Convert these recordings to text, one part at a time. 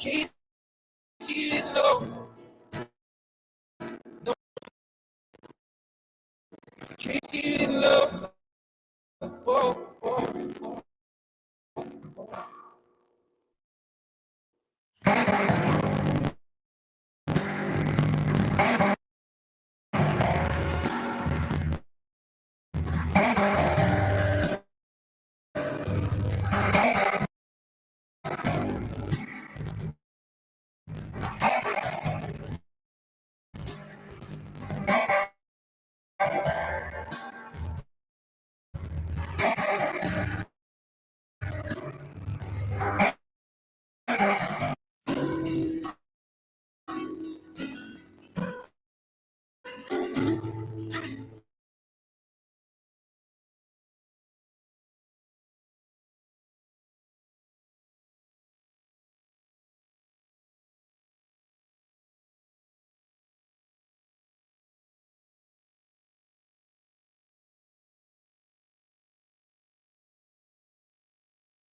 can't see it, no. No, I can't see it, no. Whoa, whoa.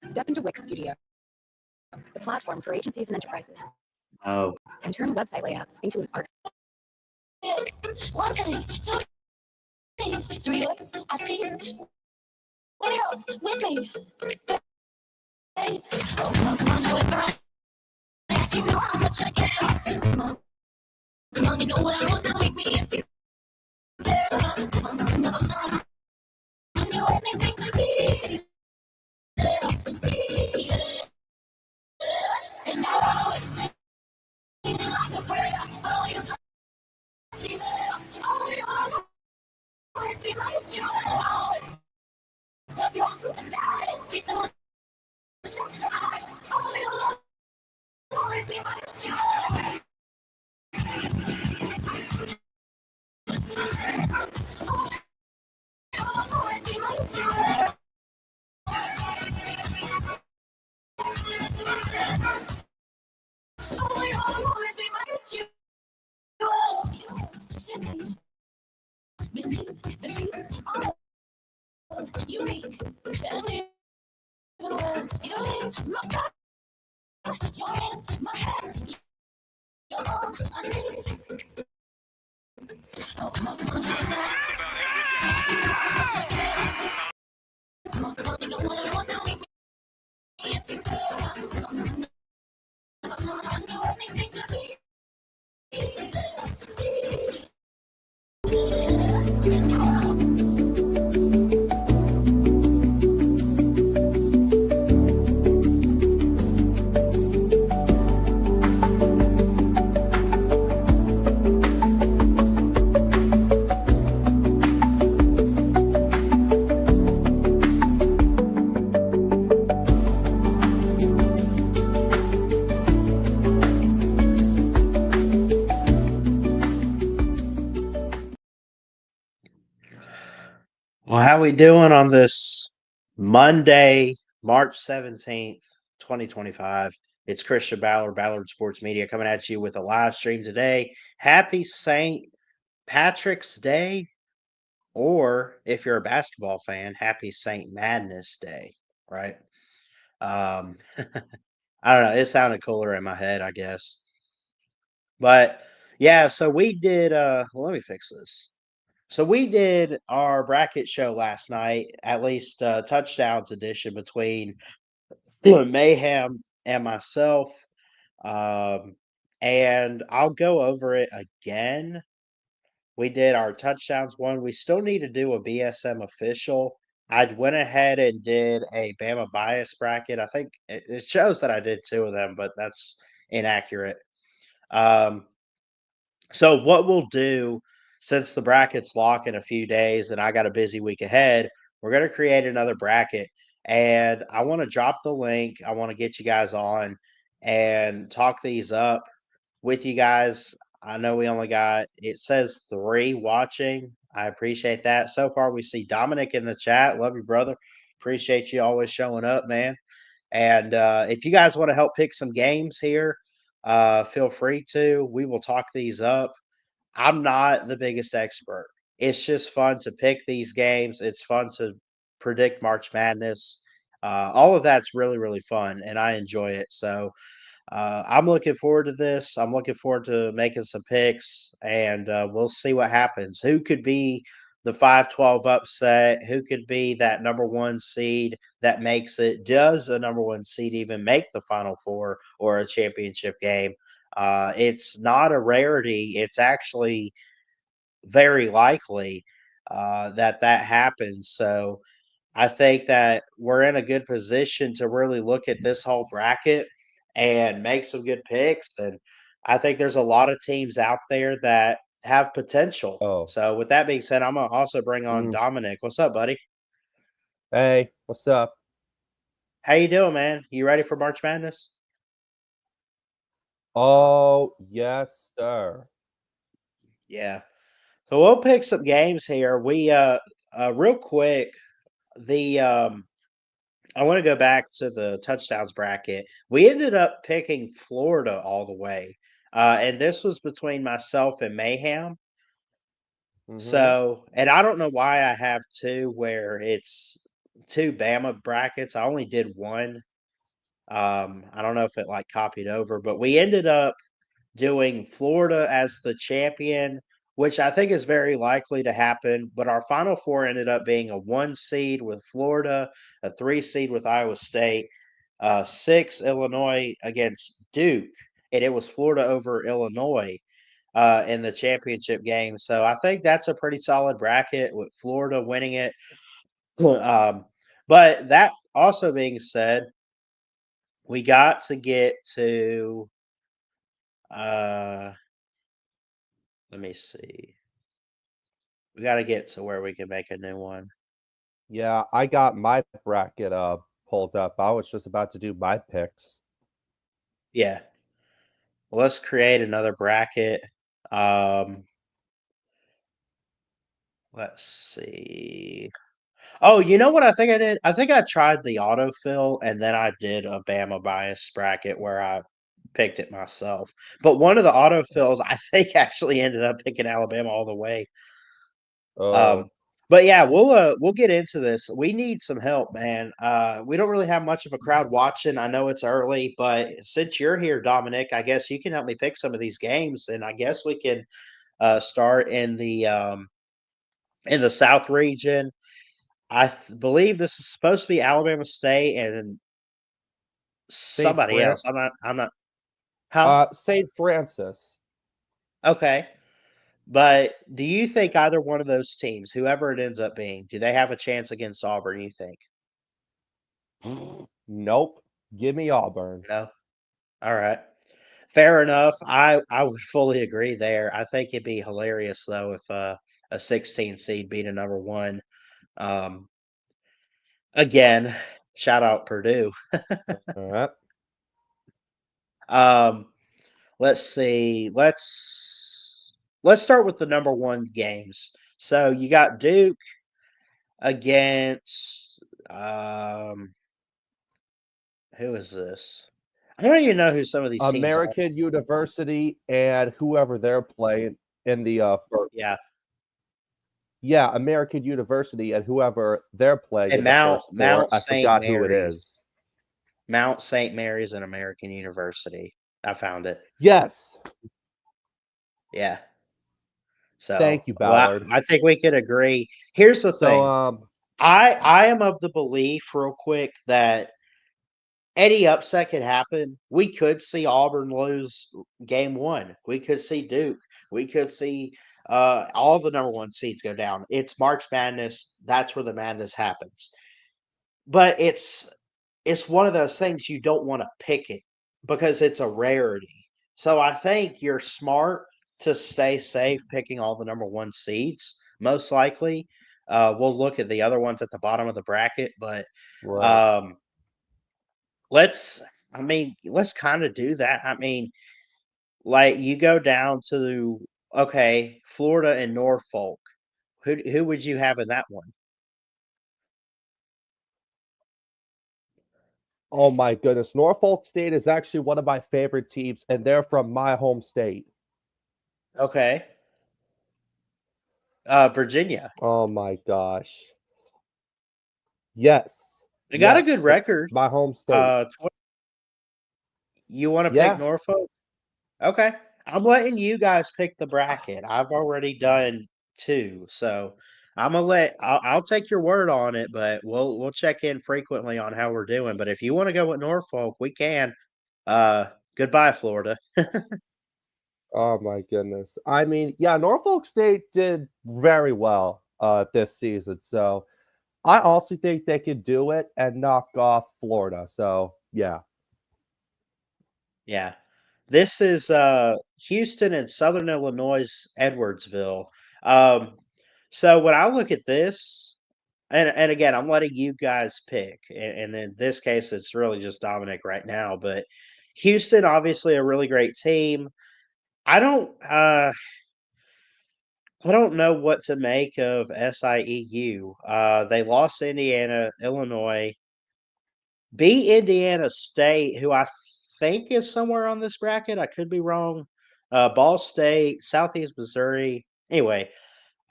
Step into Wix Studio, the platform for agencies and enterprises, Oh, and turn website layouts into an art. 1 thing, 2 things, 3 words, I see it. When you're with me, hey, oh, come on, now it's right. You know how much I care. Come on, you know what I want. Now make me if you there. Come on, no. I do anything to be there. And now I always say it like a prayer. Oh, you touch me there. Oh, you always be like you. Always love you all through the night. Keep them on the side. Oh, you always be like you. Unique, and you leave my back, you're in my head, you're all I need. Oh, come on, come on, Just about every day. come on, come on, you know what I want now, make me if you care. I do anything to be well, how we doing on this Monday, March 17th, 2025? It's Christian Ballard Sports Media, coming at you with a live stream today. Happy St. Patrick's Day, or if you're a basketball fan, happy St. Madness Day, right? Um, I don't know. It sounded cooler in my head, I guess. But yeah, so we did well, let me fix this. So we did our bracket show last night, at least touchdowns edition between Mayhem and myself. Um, and I'll go over it again. We did our touchdowns one. We still need to do a BSM official. I went ahead and did a Bama bias bracket. I think it shows that I did 2 of them, but that's inaccurate. Um, so what we'll do, since the brackets lock in a few days and I got a busy week ahead, we're going to create another bracket. And I want to drop the link. I want to get you guys on and talk these up with you guys. I know we only got, it says 3 watching. I appreciate that. So far, we see Dominic in the chat. Love you, brother. Appreciate you always showing up, man. And if you guys want to help pick some games here, feel free to. We will talk these up. I'm not the biggest expert. It's just fun to pick these games. It's fun to predict March Madness. All of that's really, really fun, and I enjoy it. So I'm looking forward to this. I'm looking forward to making some picks, and we'll see what happens. Who could be the 5-12 upset? Who could be that number one seed that makes it? Does a number one seed even make the Final Four or a championship game? It's not a rarity. It's actually very likely that happens. So I think that we're in a good position to really look at this whole bracket and make some good picks. And I think there's a lot of teams out there that have potential. Oh, So with that being said, I'm gonna also bring on Dominic. What's up, buddy? hey, what's up? How you doing, man? You ready for March Madness? Oh, yes, sir. Yeah. So we'll pick some games here. We real quick, the I want to go back to the touchdowns bracket. We ended up picking Florida all the way. And this was between myself and Mayhem. Mm-hmm. So, and I don't know why I have two where it's two Bama brackets. I only did one. I don't know if it like copied over, but we ended up doing Florida as the champion, which I think is very likely to happen. But our Final Four ended up being a 1 seed with Florida, a 3 seed with Iowa State, 6 Illinois against Duke, and it was Florida over Illinois in the championship game. So I think that's a pretty solid bracket with Florida winning it. But that also being said, we got to get to let me see. We got to get to where we can make a new one. Yeah, I got my bracket pulled up. I was just about to do my picks. Yeah. Well, let's create another bracket. Um, let's see. Oh, you know what I think I did? I think I tried the autofill and then I did a Bama bias bracket where I picked it myself. But one of the autofills I think actually ended up picking Alabama all the way. Oh, But yeah, we'll get into this. We need some help, man. We don't really have much of a crowd watching. I know it's early, but since you're here, Dominic, I guess you can help me pick some of these games, and I guess we can start in the South region. Believe this is supposed to be Alabama State and Saint somebody Fran else. I'm not. Huh? Saint Francis. Okay. But do you think either one of those teams, whoever it ends up being, do they have a chance against Auburn? You think? Nope. Give me Auburn. No. All right. Fair enough. I would fully agree there. I think it'd be hilarious though if a 16 seed beat a number one. Um, again, shout out Purdue. All right. Um, let's see. Let's start with the number one games. So you got Duke against who is this? I don't even know who some of these teams are. American University and whoever they're playing in the first. Yeah. Yeah, American University and whoever they're playing And in the first four. Mount I St. forgot who it Mary's. is. Mount St. Mary's and American University. I found it. Yes. Yeah. So, Thank you, well, Ballard. I think we could agree. Here's the thing. So, I am of the belief, real quick, that any upset could happen. We could see Auburn lose game one. We could see Duke. We could see all the number one seeds go down. It's March Madness. That's where the madness happens. But it's one of those things you don't want to pick it because it's a rarity. So I think you're smart to stay safe picking all the number one seeds, most likely. We'll look at the other ones at the bottom of the bracket, but right. let's let's kind of do that. I mean, like you go down to okay, Florida and Norfolk. Who would you have in that one? Oh my goodness. Norfolk State is actually one of my favorite teams, and they're from my home state. Okay. Virginia. Oh my gosh. Yes. They got a Yes. good record. My home state. You want to pick Yeah. Norfolk? Okay. I'm letting you guys pick the bracket. I've already done two, so I'll take your word on it, but we'll check in frequently on how we're doing. But if you want to go with Norfolk, we can. Uh, Goodbye, Florida. Oh my goodness. I mean, yeah, Norfolk State did very well this season. So I also think they could do it and knock off Florida. So yeah. Yeah. This is Houston and Southern Illinois, Edwardsville. Um, so when I look at this, and again, I'm letting you guys pick, and in this case, it's really just Dominic right now. But Houston, obviously, a really great team. I don't, uh, I don't know what to make of SIEU. They lost to Indiana, Illinois, beat Indiana State, who I think is somewhere on this bracket. I could be wrong. Ball State, Southeast Missouri. Anyway,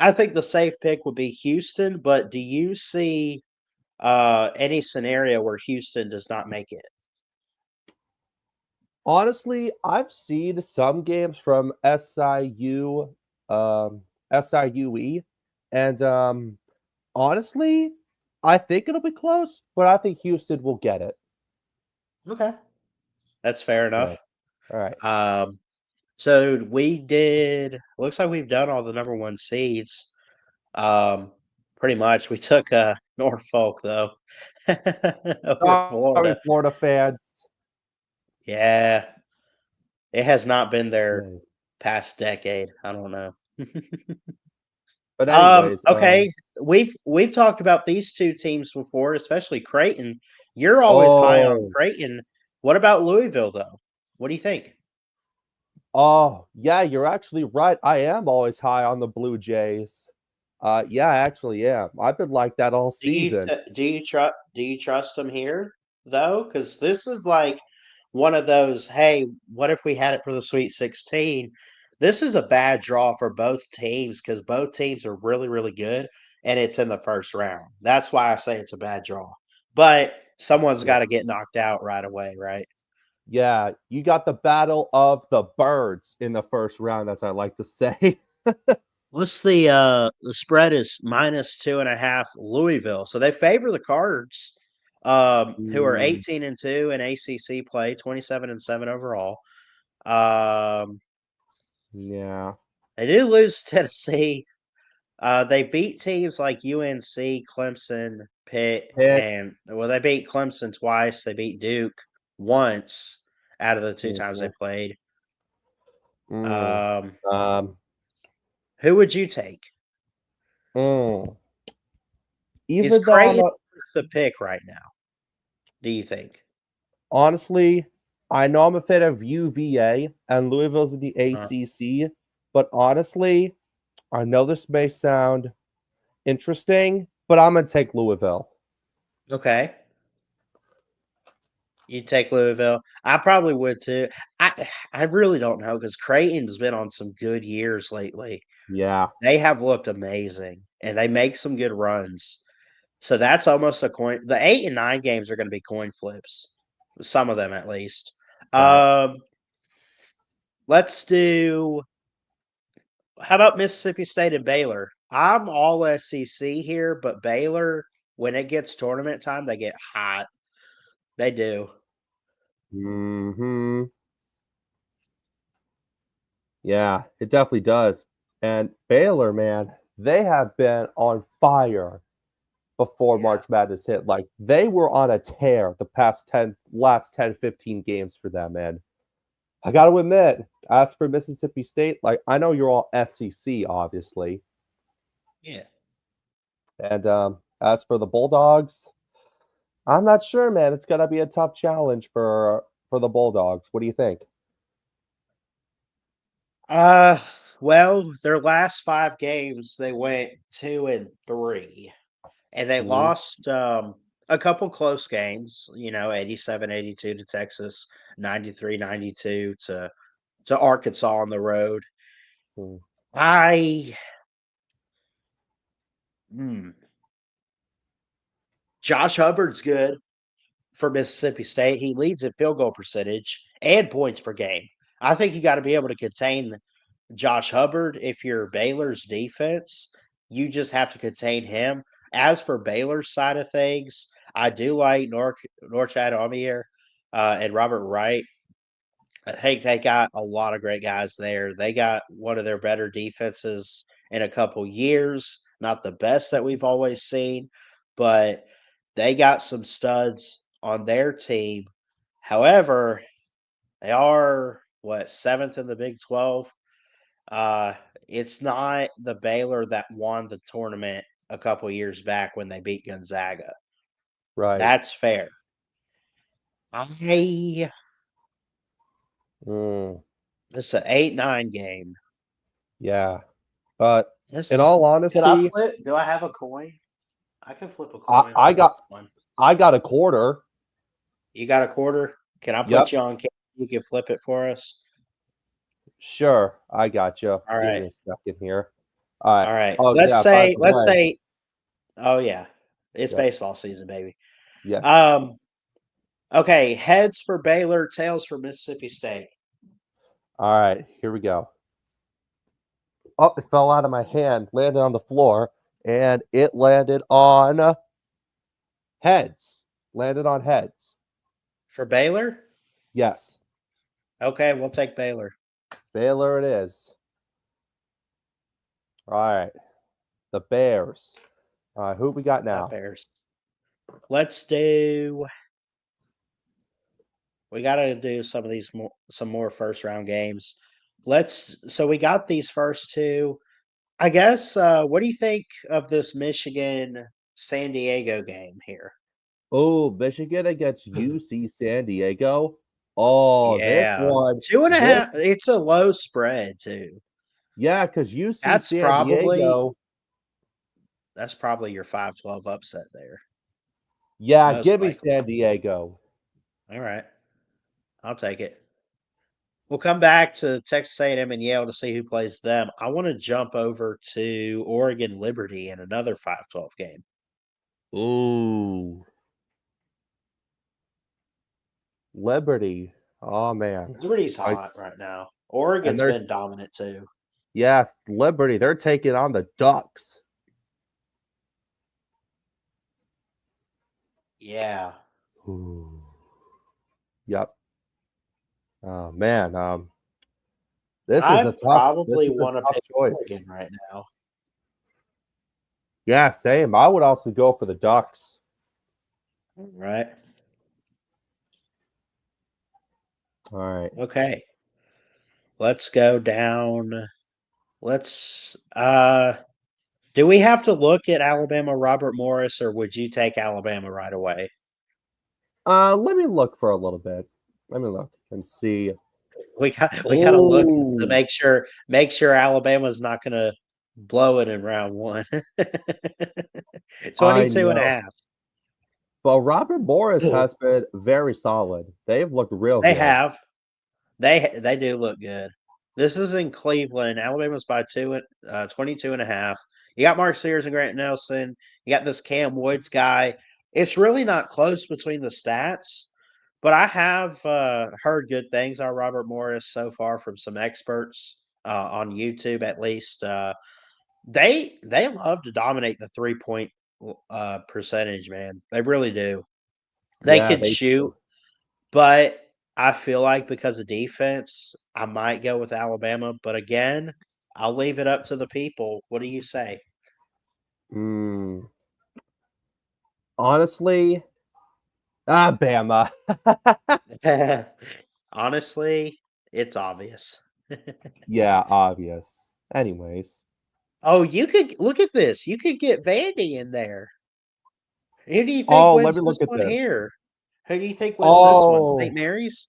I think the safe pick would be Houston. But do you see any scenario where Houston does not make it? Honestly, I've seen some games from SIUE, and honestly, I think it'll be close, but I think Houston will get it. Okay, that's fair So, enough. all right. Um, so we did. Looks like we've done all the number one seeds. Um, Pretty much. We took Norfolk though over Sorry, Florida. Florida fans. Yeah, it has not been there Yeah. past decade. I don't know. But anyways, Okay. We've talked about these two teams before, especially Creighton. You're always high on oh, Creighton. What about Louisville though? What do you think? oh, yeah, you're actually right. I am always high on the Blue Jays. Yeah, I actually am. I've been like that all season. Do you trust them here though? Because this is like one of those. Hey, what if we had it for the Sweet 16? This is a bad draw for both teams because both teams are really really good, and it's in the first round. That's why I say it's a bad draw. But someone's Yeah. got to get knocked out right away, right? Yeah, you got the battle of the birds in the first round, as I like to say. What's the spread is -2.5 Louisville. So they favor the Cards, who are Mm, 18-2 in ACC play, 27-7 overall. Um, yeah. they did lose to Tennessee. They beat teams like UNC, Clemson, Pitt, Pitt. and well, they beat Clemson twice. They beat Duke once out of the two times they Mhm, played. mm, Um, um, who would you take? mm. Is Even though I'm Creighton a worth the pick right now? Do you think? honestly, I know I'm a fan of UVA and Louisville's in the Uh, ACC, but honestly, I know this may sound interesting, but I'm gonna take Louisville. okay. You take Louisville. I probably would too. I really don't know because Creighton's been on some good years lately. Yeah, They have looked amazing and they make some good runs. So that's almost a coin. The 8 and 9 games are going to be coin flips, some of them at least. facts. Um, let's do. How about Mississippi State and Baylor? I'm all SEC here, but Baylor, when it gets tournament time, they get hot. They do. Hmm. Yeah, it definitely does. And Baylor, man, they have been on fire before Yeah. March Madness hit. Like they were on a tear the last 10, 15 games for them, man. I gotta admit, as for Mississippi State, like I know you're all SEC, obviously. Yeah. And as for the Bulldogs, I'm not sure, man. It's gonna be a tough challenge for the Bulldogs. What do you think? Uh, well, their last 5 games, they went 2-3, and they Mm, lost, a couple close games, 87-82 to Texas, 93-92 to Arkansas on the road. mm, I hmm, Josh Hubbard's good for Mississippi State. He leads in field goal percentage. and points per game. I think you got to be able to contain Josh Hubbard. If you're Baylor's defense, you just have to contain him. As for Baylor's side of things, I do like Norchad Omier and Robert Wright. I think they got a lot of great guys there. They got one of their better defenses in a couple years. Not the best that we've always seen, but they got some studs on their team. However, they are what, seventh in the Big 12. Uh, it's not the Baylor that won the tournament a couple years back when they beat Gonzaga. Right. That's fair. I Mm, It's an 8-9 game. yeah. But in This all Could I honesty, flip? Do I have a coin? I can flip a I, coin I on this got one. I got a quarter. You got a quarter? Can I put Yep. you on? You can flip it for us. Sure, I got you. All Give right. me a second here. All right. All right. Oh Let's yeah. By say. the Let's way, say. Oh yeah, it's yep. baseball season, baby. Yes. Okay. Heads for Baylor, tails for Mississippi State. All right. Here we go. Oh, it fell out of my hand, landed on the floor, and it landed on heads. Landed on heads. For Baylor? Yes. Okay, we'll take Baylor. Baylor it is. All right. The Bears. All right. Who we got now? Not Bears. Let's do. We got to do some of these some more first round games. So we got these first two. I guess. What do you think of this Michigan San Diego game here? Oh, Michigan against UC San Diego. Oh, this Yeah, one. 2.5. This, It's a low spread too. yeah, because UC That's San probably Diego. that's probably your 5-12 upset there. Yeah, Most give me likely. San Diego. All right, I'll take it. We'll come back to Texas A&M and Yale to see who plays them. I want to jump over to Oregon Liberty in another 5-12 game. Ooh. Liberty. Oh man. Liberty's hot right now. Oregon's they're been dominant too. yes, Liberty. They're taking on the Ducks. Yeah. Ooh. Yep. Oh man. This is I a tough. This probably is a want to tough pick choice. Oregon right now. Yeah, same. I would also go for the Ducks. All right. All right. Okay. Let's go down. Let's do we have to look at Alabama Robert Morris, or would you take Alabama right away? Let me look for a little bit. Let me look and see. We gotta look to Oh, make sure Alabama's not gonna blow it in round one. I 22 and a know. half. But Robert Morris has been very solid. They've looked real They good. have. They do look good. This is in Cleveland. Alabama's by 22 and a half. You got Mark Sears and Grant Nelson. You got this Cam Woods guy. It's really not close between the stats, but I have heard good things on Robert Morris so far from some experts on YouTube, at least. They love to dominate the 3-point percentage, man. They really do. They Yeah, can they shoot, but I feel like because of defense, I might go with Alabama. But again, I'll leave it up to the people. What do you say? mm, honestly, Bama. Honestly, it's obvious. Yeah, obvious. Anyways. Oh, you could look at this. You could get Vandy in there. Who do you think Oh, let wins me this look at one this. here? Who do you think wins this one? Oh, St. Mary's?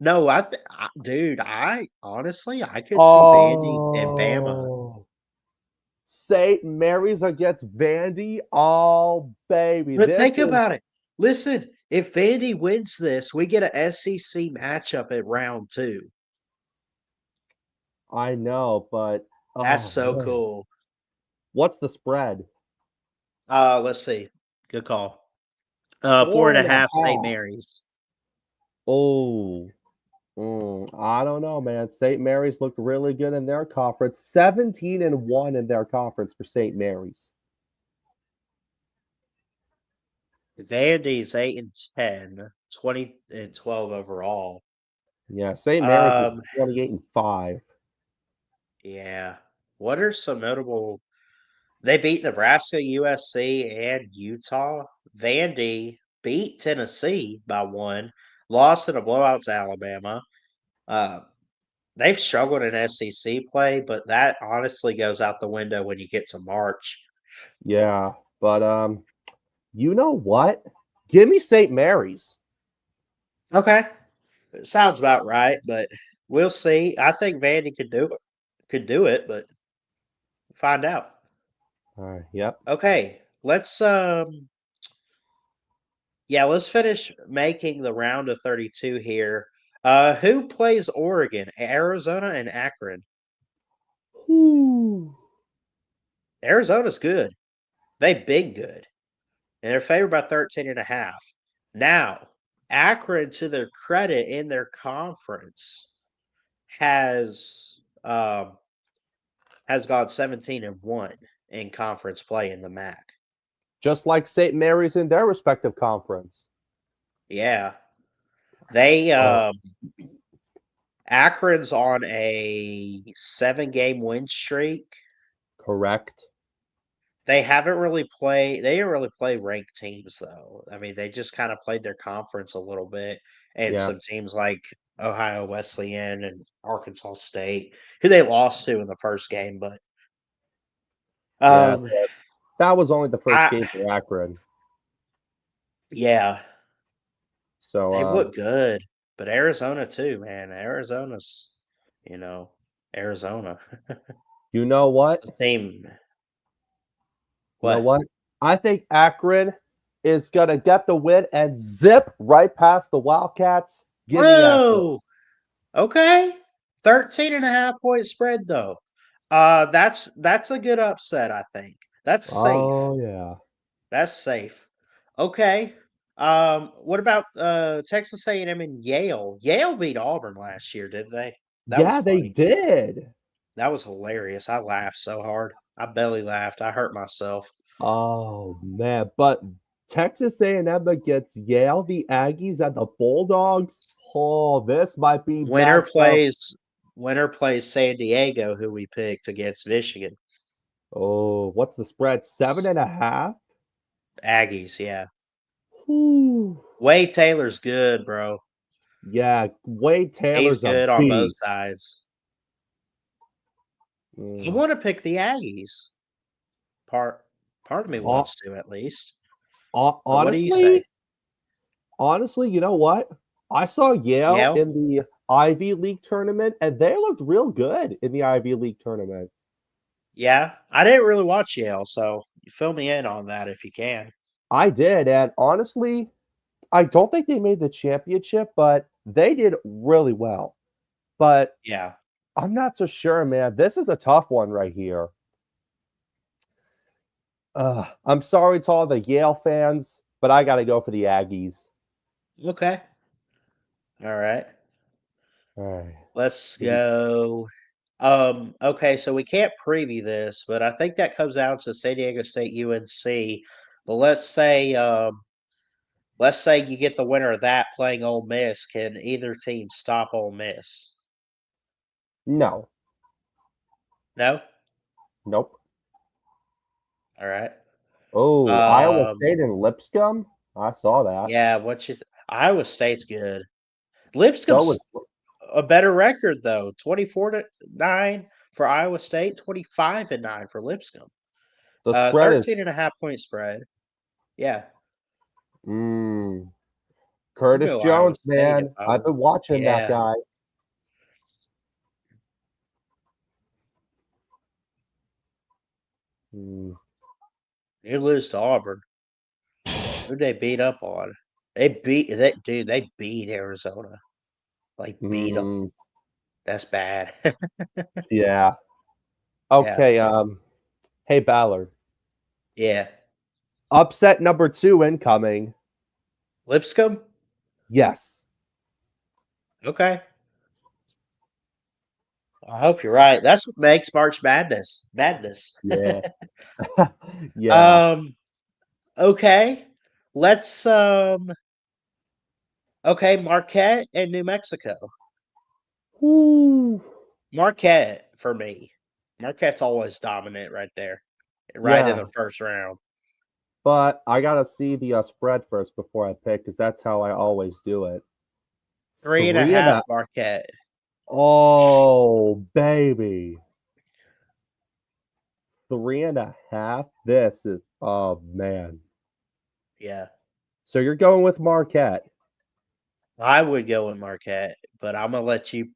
No, dude, I honestly, I could see Vandy and Bama. oh. St. Mary's against Vandy. Oh, baby. But This think is, about it. Listen, if Vandy wins this, we get a SEC matchup at round 2. I know, but That's oh, so man. cool. What's the spread? Let's see. Good call. 4.5 St. Mary's. Oh, I don't know, man. St. Mary's looked really good in their conference. 17-1 in their conference for St. Mary's. Vandy's 8-10, 20-12 overall. Yeah, St. Mary's is Um, 28-5. yeah. What are some notable? They beat Nebraska, USC, and Utah. Vandy beat Tennessee by 1, lost in a blowout to Alabama. Uh, they've struggled in SEC play, but that honestly goes out the window when you get to March. Yeah, but you know what? Give me St. Mary's. Okay, it sounds about right, but we'll see. I think Vandy could do it, but find out. All right, yep. Okay, let's finish making the round of 32 here. Who plays Oregon? Arizona and Akron. Whew. Arizona's good. They've been good. And they're favored by 13.5. Now, Akron, to their credit in their conference, has has gone 17-1 in conference play in the MAC. Just like St. Mary's in their respective conference. Yeah. They Oh, Akron's on a 7-game win streak. correct. They didn't really play ranked teams though. I mean, they just kind of played their conference a little bit and Yeah. some teams like Ohio Wesleyan and Arkansas State, who they lost to in the first game, but Yeah. um That was only the first I game for Akron. yeah, So they've looked good. But Arizona too, man. Arizona's, you know, Arizona. you know what? The team. You know What? what? I think Akron is gonna get the win and zip right past the Wildcats. Give me Akron. Whoa. Okay. 13.5 point spread though. That's a good upset, I think. That's safe. Oh yeah. That's safe. Okay. What about Texas A&M and Yale? Yale beat Auburn last year, did they? That was Yeah, they funny. did. That was hilarious. I laughed so hard. I belly laughed. I hurt myself. Oh man, but Texas A&M against Yale, the Aggies, and the Bulldogs. Oh, this might be Winner matchup. plays winner plays San Diego, who we picked against Michigan. Oh, what's the spread? 7.5. Aggies, yeah. Whew. Wade Taylor's good, bro. Yeah, Wade He's Taylor's a good on both beast. sides. I Mm. want to pick the Aggies. Part part of me Ho- wants to at least. ho- But what do you say? honestly, honestly, you know what? I saw Yale Yale? in the Ivy League tournament, and they looked real good in the Ivy League tournament. Yeah. I didn't really watch Yale, so fill me in on that if you can. I did, and honestly, I don't think they made the championship, but they did really well. But Yeah. I'm not so sure, man. This is a tough one right here. I'm sorry to all the Yale fans, but I got to go for the Aggies. Okay. All right. All right. Let's go. Okay, so we can't preview this, but I think that comes down to San Diego State UNC. But let's say you get the winner of that playing Ole Miss. Can either team stop Ole Miss? No. No? Nope. All right. Oh, Iowa Um, State and Lipscomb. I saw that. yeah, Iowa State's good. So Lipscomb's was a better record though. 24-9 for Iowa State, 25-9 for Lipscomb. the spread is 13.5 point spread. Yeah. mm, I'll Curtis go Iowa Jones, State if man. I I've were. been watching that Yeah. guy. Mm, You lose to Auburn. Who'd they beat up on? They beat Arizona. Like beat them. mm, That's bad. yeah. Yeah. Okay. Hey Ballard. Yeah. Upset number 2 incoming. Lipscomb? Yes. Okay. I hope you're right. That's what makes March Madness madness. Yeah. Yeah. um. Okay. Let's. Okay, Marquette and New Mexico. Ooh. Marquette for me. Marquette's always dominant right there, right in Yeah. the first round. But I gotta see the spread first before I pick, because that's how I always do it. Three and a Three and half a Marquette. Oh baby. 3.5. This is oh man. Yeah, So you're going with Marquette. I would go with Marquette, but I'm gonna let you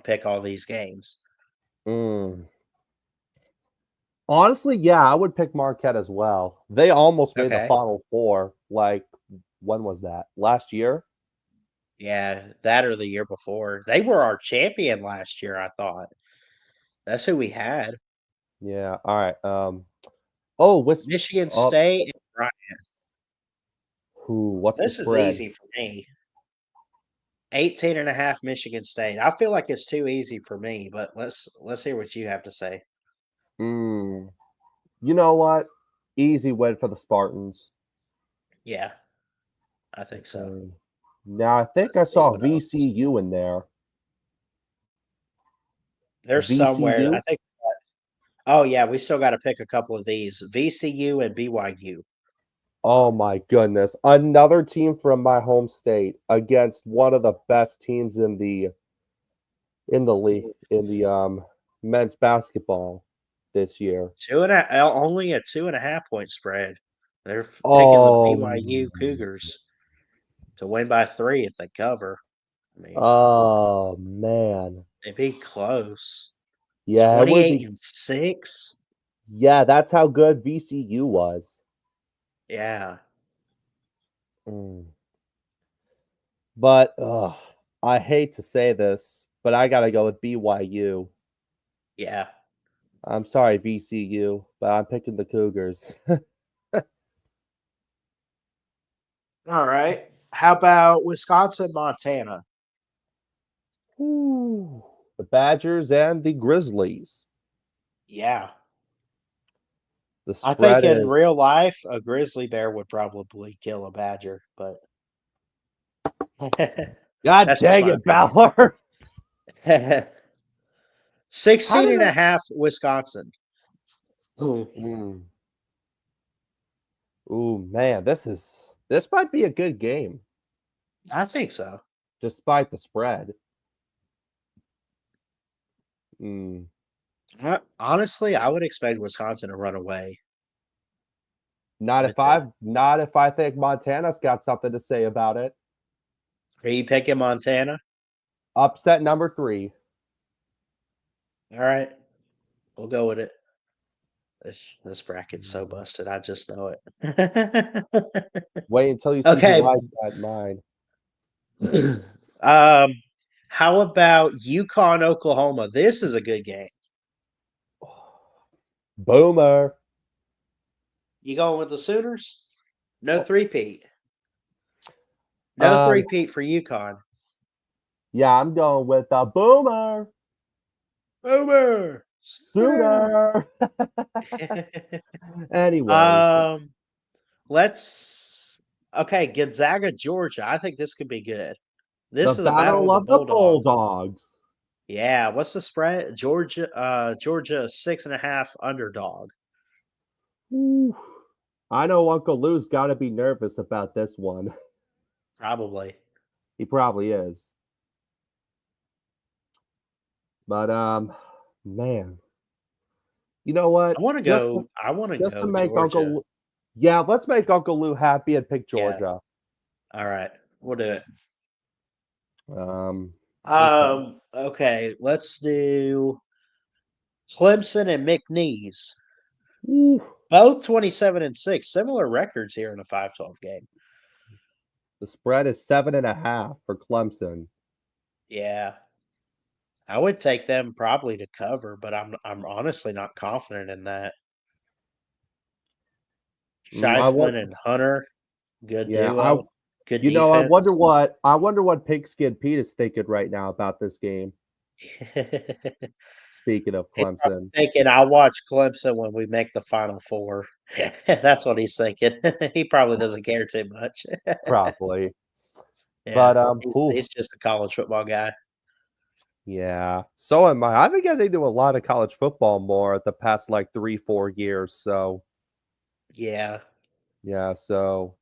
pick all these games. Mm. Honestly, yeah, I would pick Marquette as well. They almost made the Okay. Final Four. Like, when was that? Last year? Yeah, that or the year before. They were our champion last year, I thought. That's who we had. Yeah. All right. Oh, what's Michigan up? State and Bryant. Who? What's the This is spread? easy for me. 18 and a half Michigan State. I feel like it's too easy for me, but let's hear what you have to say. Mm. You know what? Easy win for the Spartans. Yeah, I think so. Now I think I Let's see saw what else. VCU in there. There's somewhere I VCU? think. Oh yeah, we still got to pick a couple of these. VCU and BYU. Oh my goodness. Another team from my home state against one of the best teams in the league in the men's basketball this year. Only a 2.5 point spread. They're picking the Oh, BYU Cougars to win by 3 if they cover. I mean, oh man. it'd be close. Yeah, it would 28 be. and 6. Yeah, that's how good VCU was. Yeah. Mm. But I hate to say this, but I gotta go with BYU. Yeah. I'm sorry, VCU, but I'm picking the Cougars. All right. How about Wisconsin, Montana? Ooh. The Badgers and the Grizzlies. Yeah. The I think spread in is real life, a grizzly bear would probably kill a badger, but God that's just dang my it, opinion. Ballard. 16 How did and a I? half Wisconsin. Ooh, Mm. Ooh, man, this might be a good game, I think so. despite the spread. Mm. Honestly, I would expect Wisconsin to run away with it. Not if I think Montana's got something to say about it. Are you picking Montana? Upset number 3. All right, we'll go with it. This bracket's so Mm. busted. I just know it. Wait until you see who Okay. I got mine. How about Yukon, Oklahoma? This is a good game. Boomer. You going with the Sooners? No Oh, three-peat. No Um, three-peat for Yukon. yeah, I'm going with Boomer. Boomer. Sooner. Sooner. Anyways, um, let's. Okay, Gonzaga, Georgia. I think this could be good. the This is a battle Battle of the of the Bulldogs. Bulldogs. Yeah, what's the spread? Georgia 6.5 underdog. Ooh. I know Uncle Lou's got to be nervous about this one. Probably. He probably is. But man, you know what? I want to go. I want to Just to go make Georgia. Yeah, let's make Uncle Lou happy and pick Yeah. Georgia. All right, we'll do it. Um, okay. Okay, let's do Clemson and McNeese. Ooh, Both 27 and 6. Similar records here in a 5-12 game. the spread is 7.5 for Clemson. Yeah. I would take them probably to cover, but I'm honestly not confident in that. I want, Shiflin and Hunter, good yeah, I duo, good you know, defense. I wonder what Pigskin Pete is thinking right now about this game. Speaking of He's probably Clemson, thinking, "I'll watch Clemson when we make the Final Four." That's what he's thinking. He probably doesn't care too much. probably. Yeah, But he's just a college football guy. yeah. So am I. I've been getting into a lot of college football more the past like 3-4 years. So Yeah, yeah. So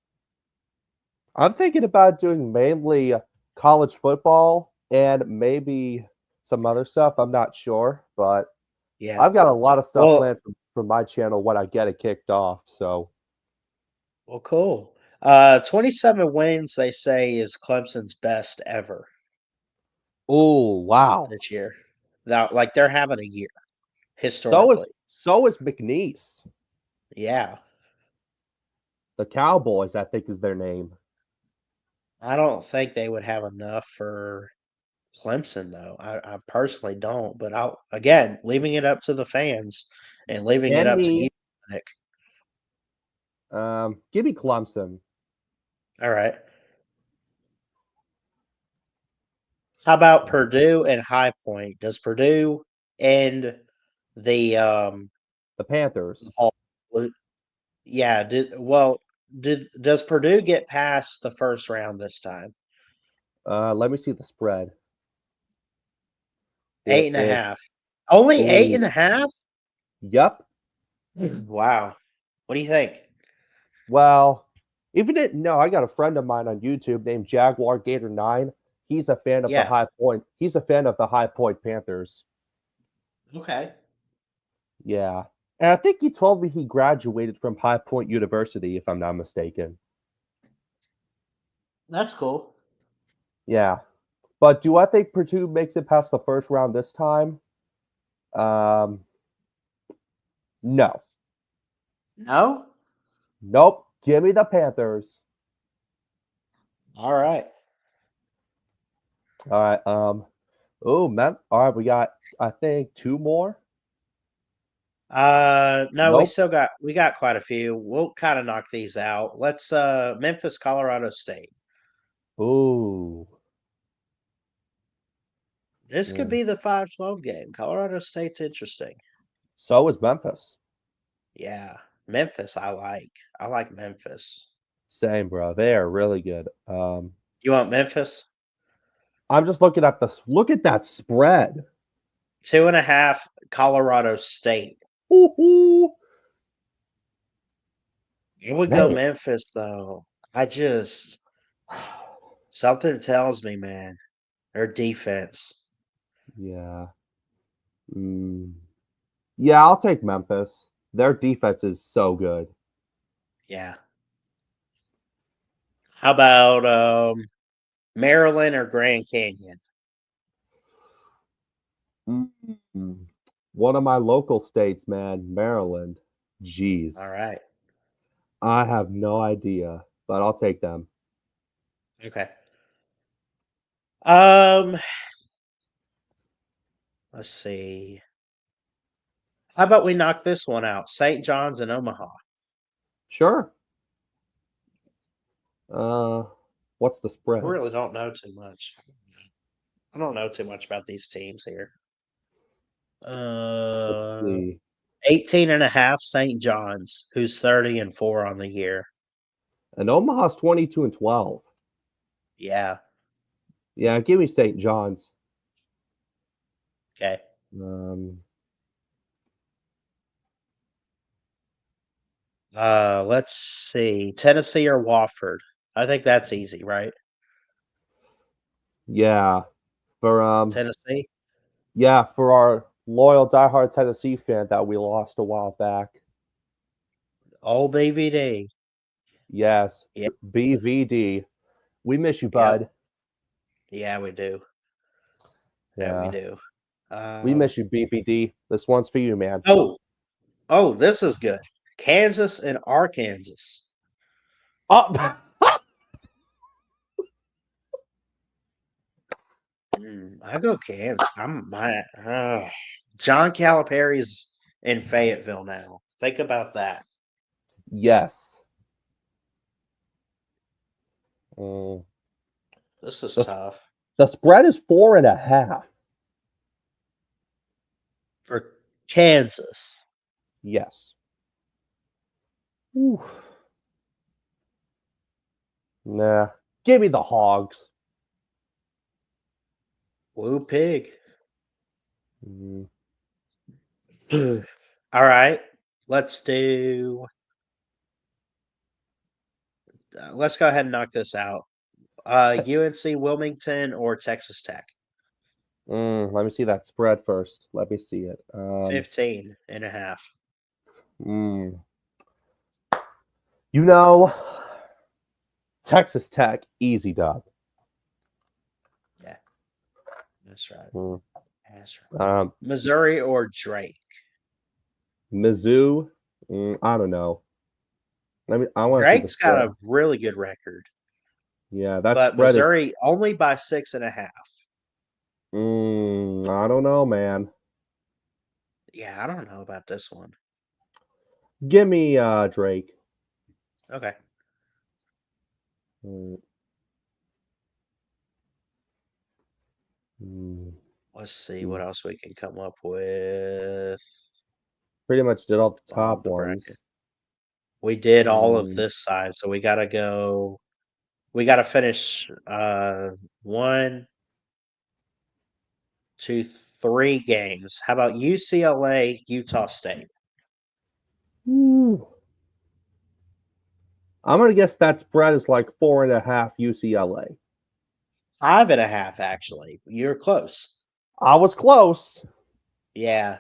I'm thinking about doing mainly college football and maybe some other stuff. I'm not sure, but yeah. I've got a lot of stuff Well, planned for my channel when I get it kicked off. So, cool. 27 wins, they say, is Clemson's best ever oh wow. this year. Now, like they're having a year So is historically. so is McNeese. Yeah, The Cowboys, I think, is their name. I don't think they would have enough for Clemson though. I personally don't, but I'll again leaving it up to the fans and leaving it Hand up to me, you, Nick. give me Clemson. All right. How about Purdue and High Point? Does Purdue end the The Panthers. all? Yeah. Does Purdue get past the first round this time? Let me see the spread. Eight It and a is. half. Only eight Oh, and a half? yep. Wow. What do you think? Well, if you didn't know, I got a friend of mine on YouTube named Jaguar Gator 9. He's a fan of the Yeah. High Point. He's a fan of the High Point Panthers. Okay. Yeah. And I think he told me he graduated from High Point University, if I'm not mistaken. That's cool. Yeah. But do I think Purdue makes it past the first round this time? Um, no. No? Nope. Give me the Panthers. All right. All right. Oh man. All right, we got I think two more. No, Nope. we got quite a few. We'll kind of knock these out. Let's Memphis, Colorado State. Ooh. This could Mm. be the 5-12 game. Colorado State's interesting. So is Memphis. Yeah. Memphis, I like. I like Memphis. Same, bro. They are really good. You want Memphis? I'm just looking at this. Look at that spread. 2.5 Colorado State. Ooh, I would go man. Memphis though. I just something tells me, man, their defense. Yeah. Mm. Yeah, I'll take Memphis. Their defense is so good. Yeah. How about Maryland or Grand Canyon? Mm. One of my local states, man, Maryland. All Jeez. right. I have no idea, but I'll take them. Okay. Um, let's see. How about we knock this one out? St. John's and Omaha. Sure. Uh, what's the I spread? really don't know too much. I don't know too much about these teams here. Let's Uh, see. 18.5 St. John's, who's 30-4 on the year. And Omaha's 22-12. Yeah. Yeah, give me St. John's. Okay. Um, Let's see. Tennessee or Wofford? I think that's easy, right? yeah, for Tennessee? yeah, for our loyal diehard Tennessee fan that we lost a while back. Old BVD. Yes, Yeah. BVD. We miss you, Yep. bud. Yeah, we do. Yeah, we Yeah, do. we miss you, BVD. This one's for you, man. Oh, this is good. Kansas and Arkansas. Oh, I go Kansas. John Calipari's in Fayetteville now. Think about that. yes. Mm. This is The, tough. the spread is 4.5. Kansas. Yes. Ooh. Nah. Give me the Hogs. Woo pig. Mm. All right. Let's do. Let's go ahead and knock this out. UNC Wilmington or Texas Tech? Let me see that spread first. Let me see it. 15 and a half. Mm. You know, Texas Tech, easy dub. Yeah. That's right. Mm. That's right. Missouri or Drake? Mizzou, I don't know. I want to see the Drake's got spread. a really good record, Yeah, that but spread is. Missouri only by 6.5. I don't know, man. Yeah, I don't know about this one. Give me Drake. Okay. Mm. Mm. Let's see what else we can come up with. Pretty much did all the Bottom of top the ones. bracket. We did all of Mm. this side, so we gotta go. We gotta finish 1, 2, 3 games. How about UCLA, Utah State? Ooh. I'm gonna guess that spread is like 4.5 UCLA. 5.5, actually. You're close. I was close. Yeah.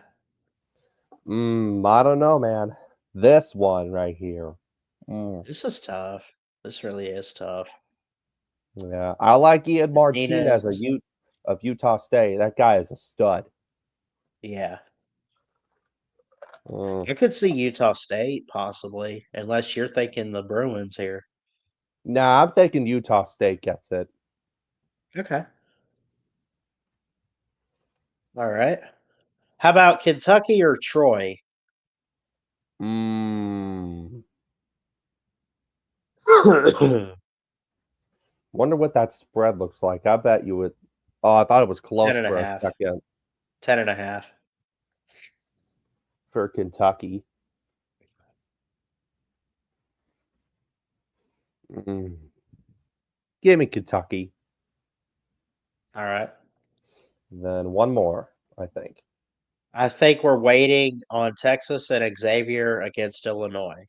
I don't know, man. This one right here. This is tough. This really is tough. Yeah, I like Ian Martinez Martinez. of Utah State. That guy is a stud. Yeah. Mm. I could see Utah State possibly, unless you're thinking the Bruins here. Nah, I'm thinking Utah State gets it. Okay. All right. How about Kentucky or Troy? Mm. 10 Wonder what that spread looks like. I bet you would. Oh, I thought it was close and a for a half. second 10.5. for Kentucky. Mm. Give me Kentucky. All right. Then one more, I think. I think we're waiting on Texas and Xavier against Illinois.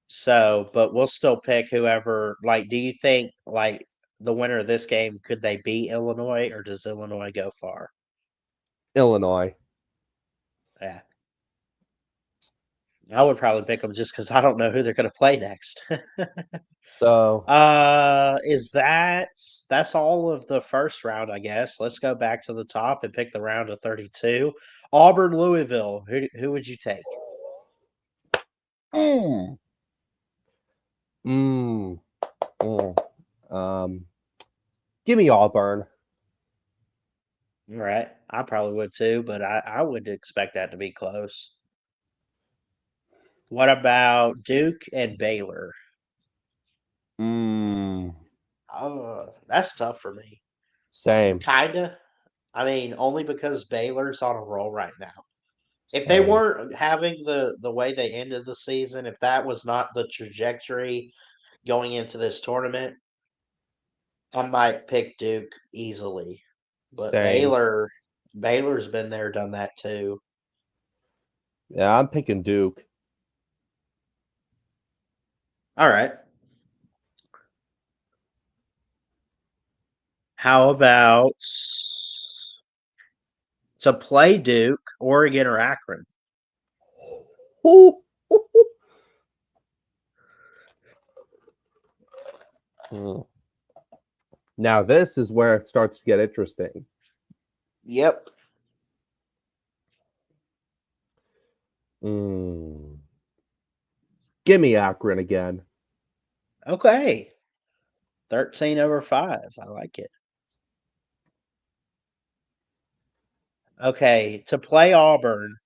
So, but we'll still pick whoever. Like, do you think like the winner of this game could they beat Illinois or does Illinois go far? Illinois. Yeah, I would probably pick them just because I don't know who they're going to play next. So, Is that's all of the first round? I guess. Let's go back to the top and pick the round of 32. Auburn, Louisville. Who would you take? mm, mm, mm. Um, give me Auburn. All right, I probably would too, but I would expect that to be close. What about Duke and Baylor? Mm, Oh, that's tough for me. same, Kinda. I mean, only because Baylor's on a roll right now. If they same, weren't having the way they ended the season, if that was not the trajectory going into this tournament, I might pick Duke easily. But same. Baylor's been there, done that too. Yeah, I'm picking Duke. All right. How about to play Duke, Oregon, or Akron? Ooh. Mm. Now this is where it starts to get interesting. Yep. Mm. Give me Akron again. Okay. 13/5. I like it. Okay, to play Auburn,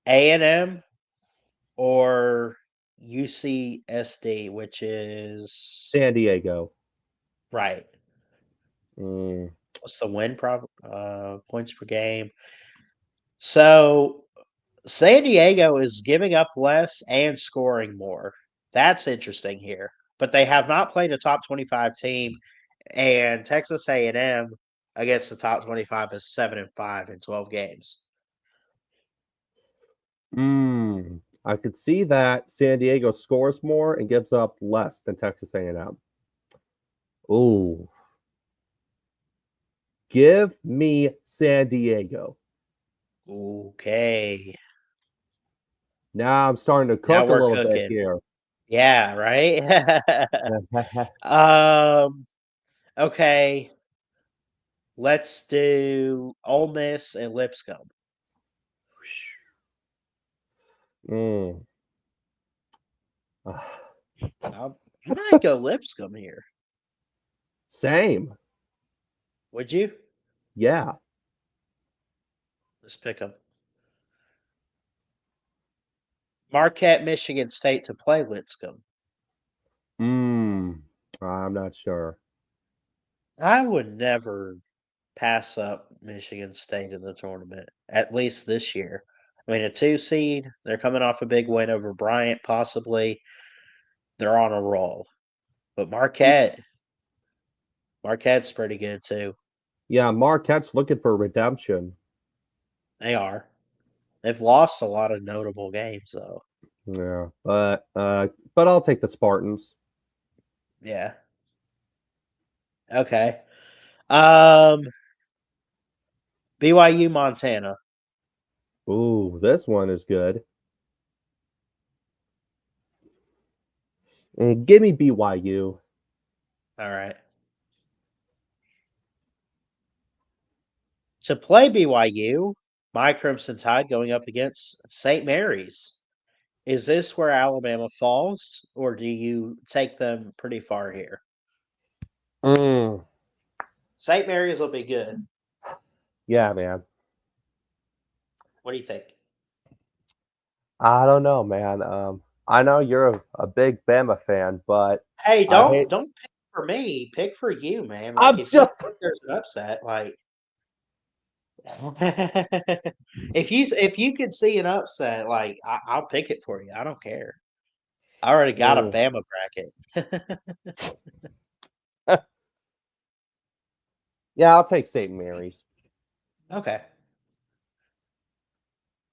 A&M or UCSD, which is San Diego. right. Mm. What's the win points per game? So San Diego is giving up less and scoring more. That's interesting here. But they have not played a top 25 team, and Texas A&M against the top 25 is 7-5 in 12 games. I could see that San Diego scores more and gives up less than Texas A&M. Ooh. Give me San Diego. Okay. Now I'm starting to Now cook a we're little bit cooking. here. Yeah, right? Okay. Let's do Ole Miss and Lipscomb. Mm. I might go Lipscomb here. Same. Would you? Yeah. Let's pick them. Marquette, Michigan State to play Lipscomb. I'm not sure. I would never pass up Michigan State in the tournament, at least this year. I mean, a 2 seed, they're coming off a big win over Bryant, possibly. They're on a roll. But Marquette's pretty good too. Yeah, Marquette's looking for redemption. They are. They've lost a lot of notable games though. Yeah, but I'll take the Spartans. Yeah. Okay. Um BYU Montana. Ooh, this one is good. Give me BYU. All right. To play BYU, my Crimson Tide going up against St. Mary's. Is this where Alabama falls, or do you take them pretty far here? Mm, St. Mary's will be good. yeah, man. What do you think? I don't know, man. I know you're a big Bama fan, but Hey, I hate. don't pick for me. Pick for you, man. Like I'm if you just. think there's an upset, like if you could see an upset, like I'll pick it for you. I don't care. I already got a Mm. Bama bracket. Yeah, I'll take St. Mary's. Okay.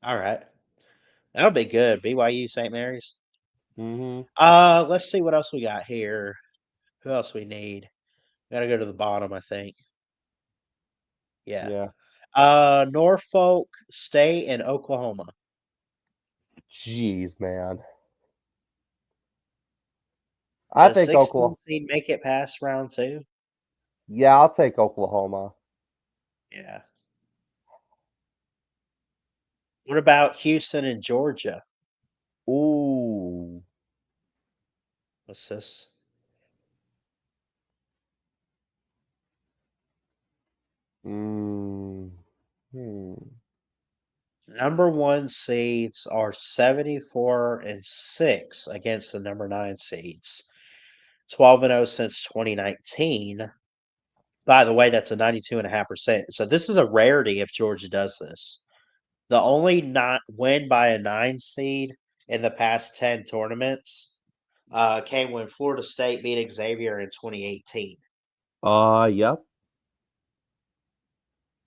All right. That'll be good. BYU St. Mary's. Hmm. Let's see what else we got here. Who else we need? Gotta go to the bottom, I think. Yeah. Yeah. Norfolk State and Oklahoma. Jeez, man. I Could a think 16 Oklahoma. seed make it past round two? Yeah, I'll take Oklahoma. Yeah. What about Houston and Georgia? Ooh. What's this? Mm. Hmm. Number one seeds are 74 and 6 against the number 9 seeds. 12-0 since 2019. By the way, that's a 92.5%. So this is a rarity if Georgia does this. The only not win by a 9 seed in the past 10 tournaments came when Florida State beat Xavier in 2018. Yep.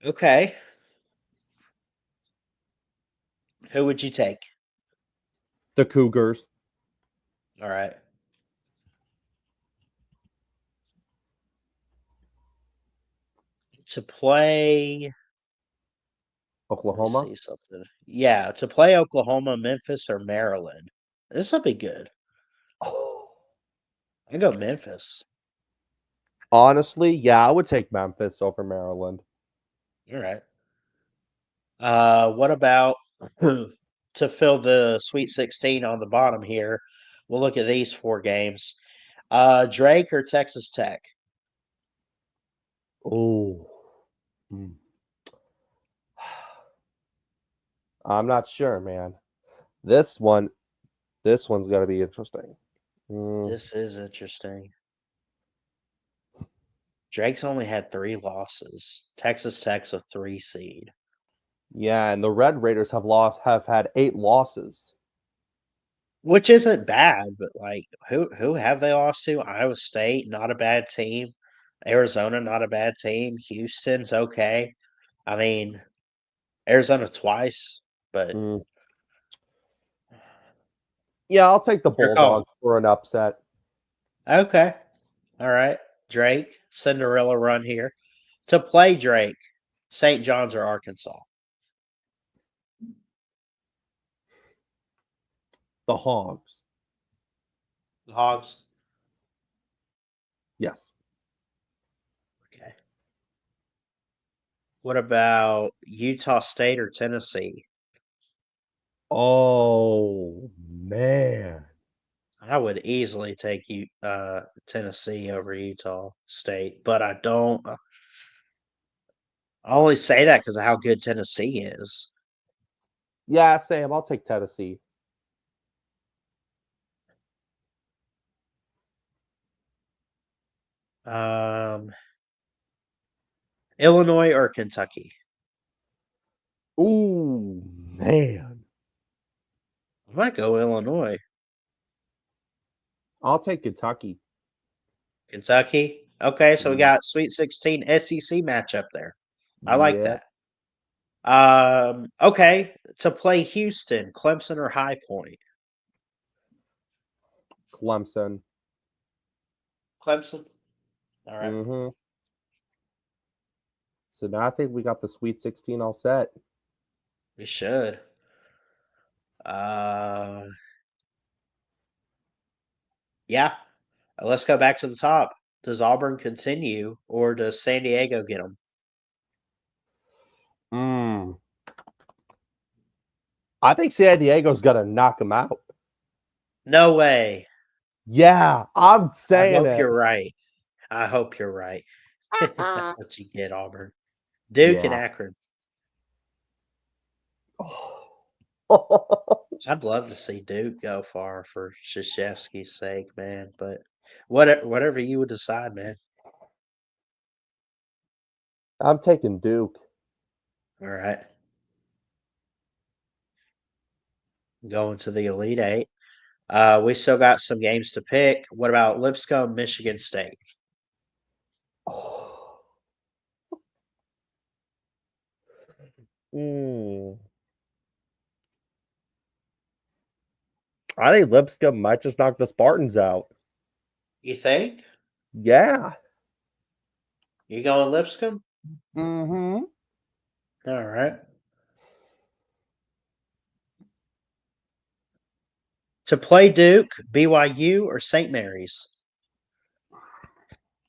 Okay. Who would you take? The Cougars. All right. To play, let me Oklahoma. see something. Yeah, to play Oklahoma, Memphis, or Maryland. This will be good. I go Memphis. Honestly, yeah, I would take Memphis over Maryland. All right. What about to fill the Sweet 16 on the bottom here? We'll look at these 4 games. Drake or Texas Tech? Oh. Mm. I'm not sure, man. This one, this one's gonna be interesting. Mm. This is interesting. Drake's only had 3 losses. Texas Tech's a 3 seed. Yeah, and the Red Raiders have had 8 losses. which isn't bad, but like who have they lost to? Iowa State, not a bad team. Arizona, not a bad team. Houston's okay. I mean, Arizona twice, but Mm. Yeah, I'll take the your call. Bulldogs for an upset. Okay. All right. Drake, Cinderella run here. To play Drake, St. John's or Arkansas? The Hogs. The Hogs. Yes. Okay. What about Utah State or Tennessee? Oh man. I would easily take Tennessee over Utah State, but I don't. I only say that because of how good Tennessee is. Yeah, Sam, I'll take Tennessee. Um, Illinois or Kentucky? Ooh, man. I might go Illinois. I'll take Kentucky. Kentucky. Okay, so we Mm. got Sweet 16 SEC matchup there. I like Yep. that. Okay, to play Houston, Clemson or High Point? Clemson. Clemson. All right. Mm-hmm. So now I think we got the Sweet 16 all set. We should. Uh, yeah. Let's go back to the top. Does Auburn continue, or does San Diego get them? Mm. I think San Diego's gonna knock them out. No way. Yeah, I'm I saying hope it. you're right. I hope you're right. That's what you get, Auburn. Duke and Yeah. Akron. Oh. I'd love to see Duke go far for Krzyzewski's sake, man. But whatever you would decide, man. I'm taking Duke. All right. Going to the Elite Eight. We still got some games to pick. What about Lipscomb, Michigan State? Oh. Mm. I think Lipscomb might just knock the Spartans out. You think? Yeah. You going Lipscomb? Mm-hmm. All right. To play Duke, BYU, or St. Mary's?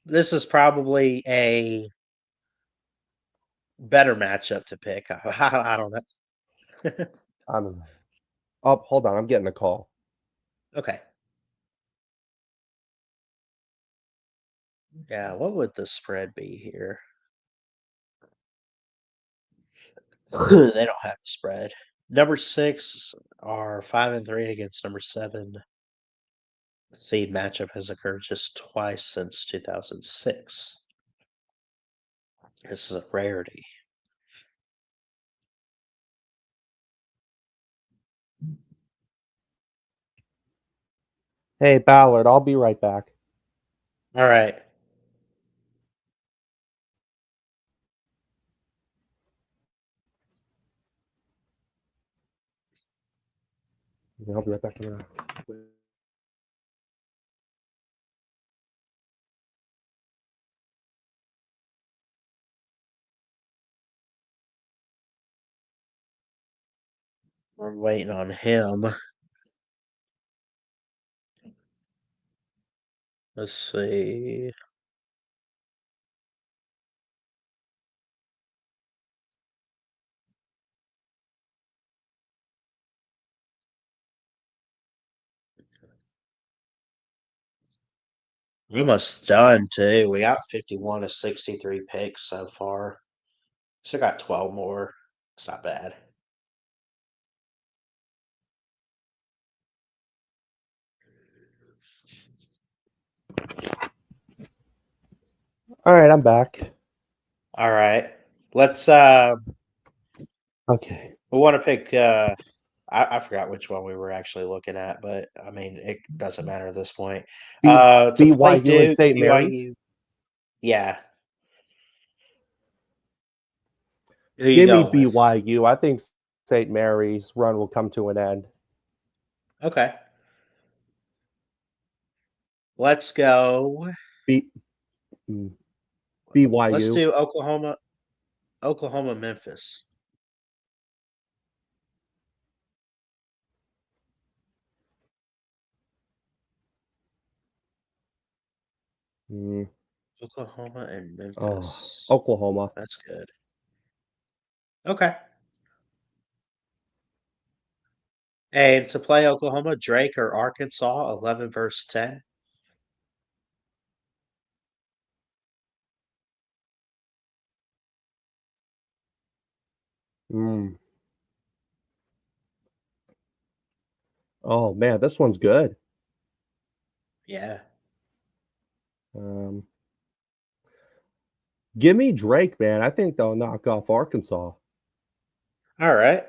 This is probably a better matchup to pick. I don't know. I don't know. Oh, hold on. I'm getting a call. Okay. Yeah, what would the spread be here? They don't have a spread. Number 6 are 5-3 against number 7. The seed matchup has occurred just twice since 2006. This is a rarity. Hey, Ballard, I'll be right back. All right. I'll be right back. We're waiting on him. Let's see. We're almost done too. We got 51 to 63 picks so far. Still got 12 more. It's not bad. All right, I'm back. All right. Let's Okay. We want to pick. I forgot which one we were actually looking at, but I mean, it doesn't matter at this point. To play BYU and Duke, St. Mary's. BYU. Yeah. Who you Give me going with? BYU. I think St. Mary's run will come to an end. Okay. Let's go. B, mm, Let's BYU. do Oklahoma, Memphis. Mm, Oklahoma and oh, Memphis. Oklahoma. That's good. Okay. And to play Oklahoma, Drake or Arkansas, 11 versus 10. Mm. Oh man, this one's good. Yeah. Um, give me Drake, man. I think they'll knock off Arkansas. All right.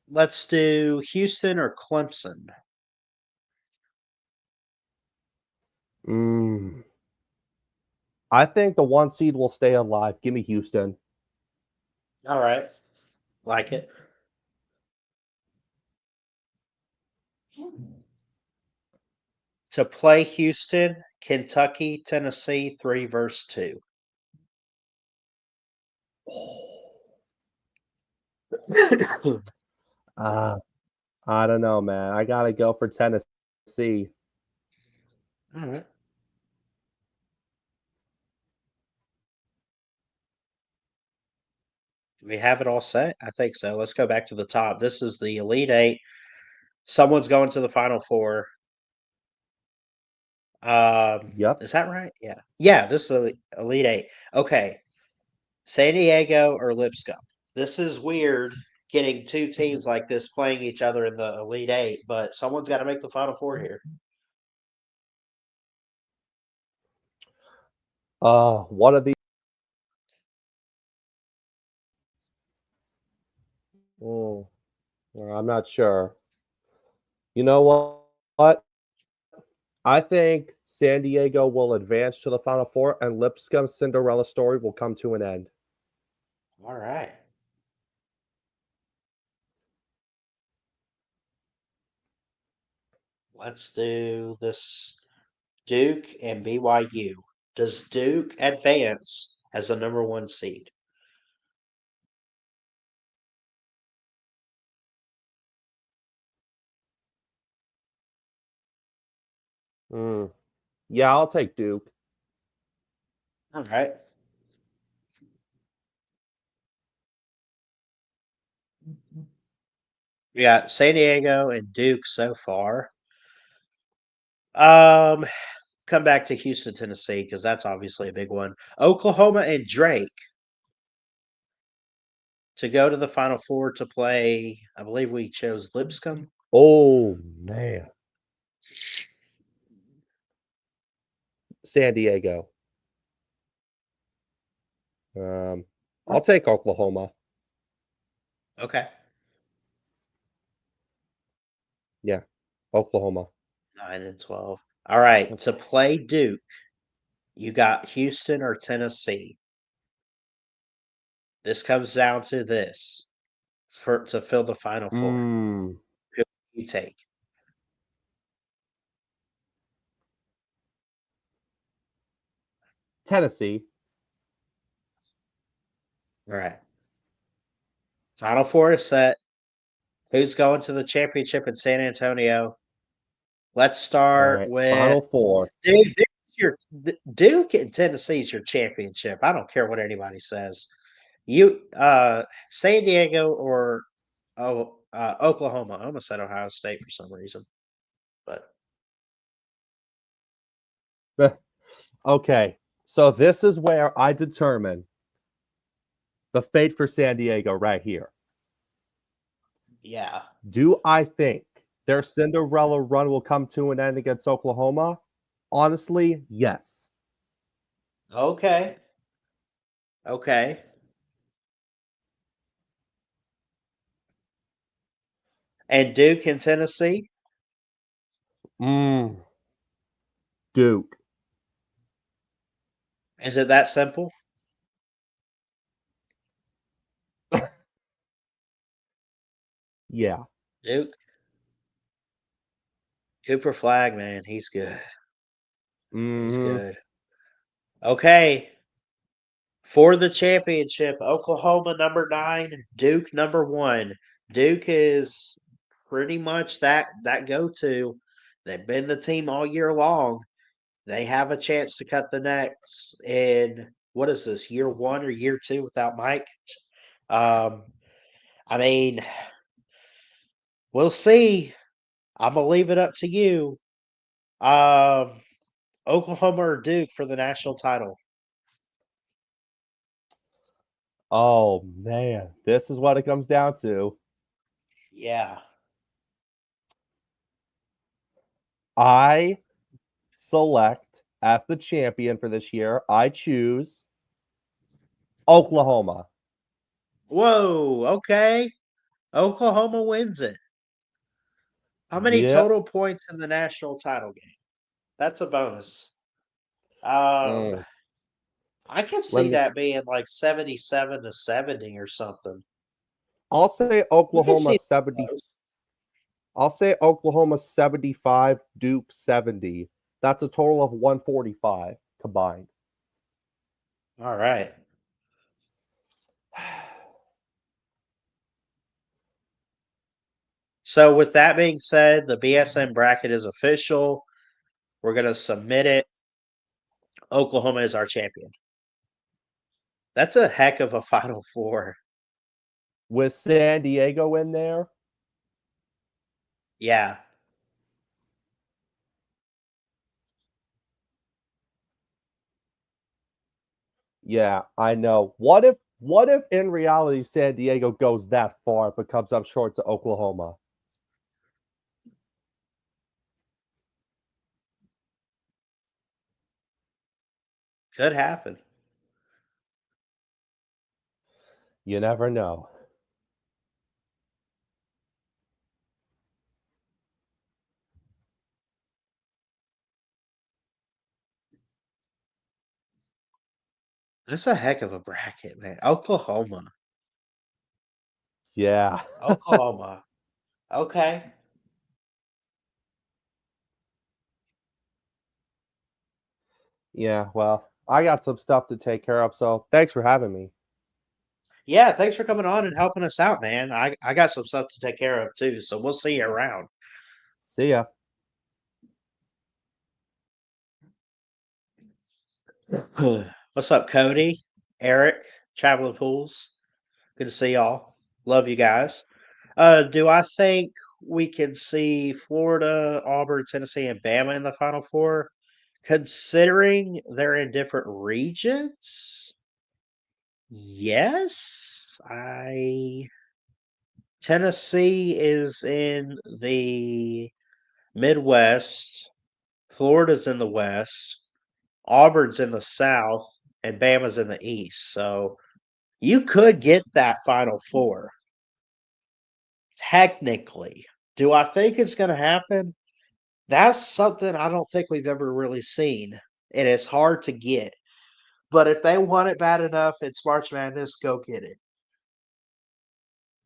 Let's do Houston or Clemson. Mm. I think the 1 seed will stay alive. Give me Houston. All right. Like it. To play Houston, Kentucky, Tennessee, 3 versus 2. Uh, I don't know, man. I gotta go for Tennessee. All right. Do we have it all set? I think so. Let's go back to the top. This is the Elite Eight. Someone's going to the Final Four. Yep. Is that right? Yeah. Yeah, this is the Elite Eight. Okay. San Diego or Lipscomb. This is weird getting two teams like this playing each other in the Elite Eight, but someone's got to make the Final Four here. One of these. Oh, I'm not sure. You know what? I think San Diego will advance to the Final Four, and Lipscomb's Cinderella story will come to an end. All right. Let's do this Duke and BYU. Does Duke advance as the number 1 seed? Mm. Yeah, I'll take Duke. All right. We got San Diego and Duke so far. Come back to Houston, Tennessee, because that's obviously a big one. Oklahoma and Drake to go to the Final Four to play. I believe we chose Lipscomb. Oh man, San Diego. I'll take Oklahoma. Okay. Yeah, Oklahoma. 9 and 12. All right. To play Duke, you got Houston or Tennessee. This comes down to this to fill the Final Four. Mm. Who do you take? Tennessee. All right. Final Four is set. Who's going to the championship in San Antonio? Let's All start right, with Final Four. Duke and Tennessee's your championship. I don't care what anybody says. San Diego or Oklahoma. I almost said Ohio State for some reason, but Okay, so this is where I determine the fate for San Diego right here. yeah. Do I think their Cinderella run will come to an end against Oklahoma? Honestly, yes. Okay. Okay. And Duke and Tennessee? Mm, Duke. Is it that simple? Yeah. Duke? Cooper Flag, man, he's good. He's Hmm. good. Okay. For the championship, Oklahoma number 9, Duke number 1. Duke is pretty much that go-to. They've been the team all year long. They have a chance to cut the nets in what is this, year 1 or year 2 without Mike? Um, I mean, we'll see. I'm gonna leave it up to you. Um, Oklahoma or Duke for the national title? Oh man, this is what it comes down to. Yeah. I select as the champion for this year. I choose Oklahoma. Whoa. Okay. Oklahoma wins it. How many Yep. total points in the national title game? That's a bonus. Um, Mm. I can Let see me. that being like 77-70 or something. I'll say You can Oklahoma see 70. those. I'll say Oklahoma 75, Duke 70. That's a total of 145 combined. All right. So with that being said, the BSM bracket is official. We're gonna submit it. Oklahoma is our champion. That's a heck of a Final Four. With San Diego in there, Yeah. yeah, I know. What if in reality San Diego goes that far but comes up short to Oklahoma? Could happen. You never know. That's a heck of a bracket, man. Oklahoma. Yeah. Oklahoma. Okay. Yeah, well, I got some stuff to take care of, so thanks for having me. Yeah, thanks for coming on and helping us out, man. I got some stuff to take care of too, so we'll see you around. See ya. What's up, Cody? Eric, Traveling Fools. Good to see y'all. Love you guys. Do I think we can see Florida, Auburn, Tennessee, and Bama in the Final Four? Considering they're in different regions, yes. I Tennessee is in the Midwest, Florida's in the West, Auburn's in the South, and Bama's in the East. So you could get that Final Four. Technically. Do I think it's going to happen? That's something I don't think we've ever really seen. And it's hard to get. But if they want it bad enough, it's March Madness, go get it.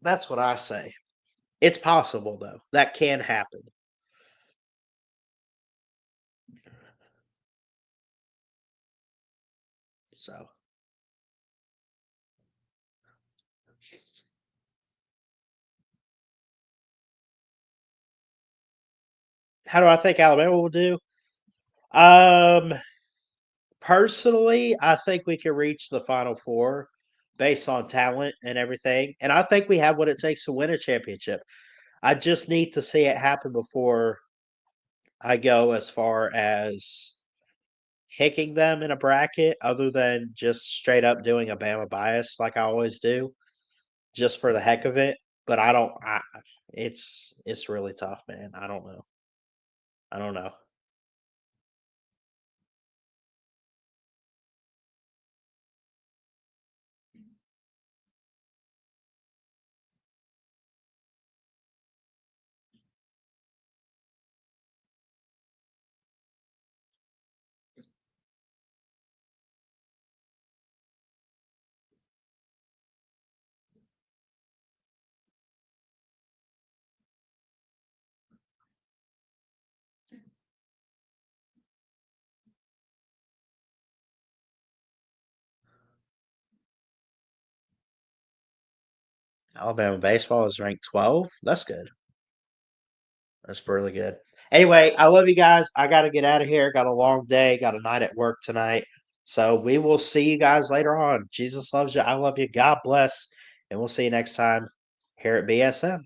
That's what I say. It's possible, though. That can happen. So, how do I think Alabama will do? Um, Personally, I think we can reach the Final Four based on talent and everything. And I think we have what it takes to win a championship. I just need to see it happen before I go as far as picking them in a bracket, other than just straight up doing a Bama bias like I always do, just for the heck of it. But I don't. It's really tough, man. I don't know. I don't know. Alabama baseball is ranked 12. That's good. That's really good. Anyway, I love you guys. I got to get out of here. Got a long day. Got a night at work tonight. So we will see you guys later on. Jesus loves you. I love you. God bless. And we'll see you next time here at BSM.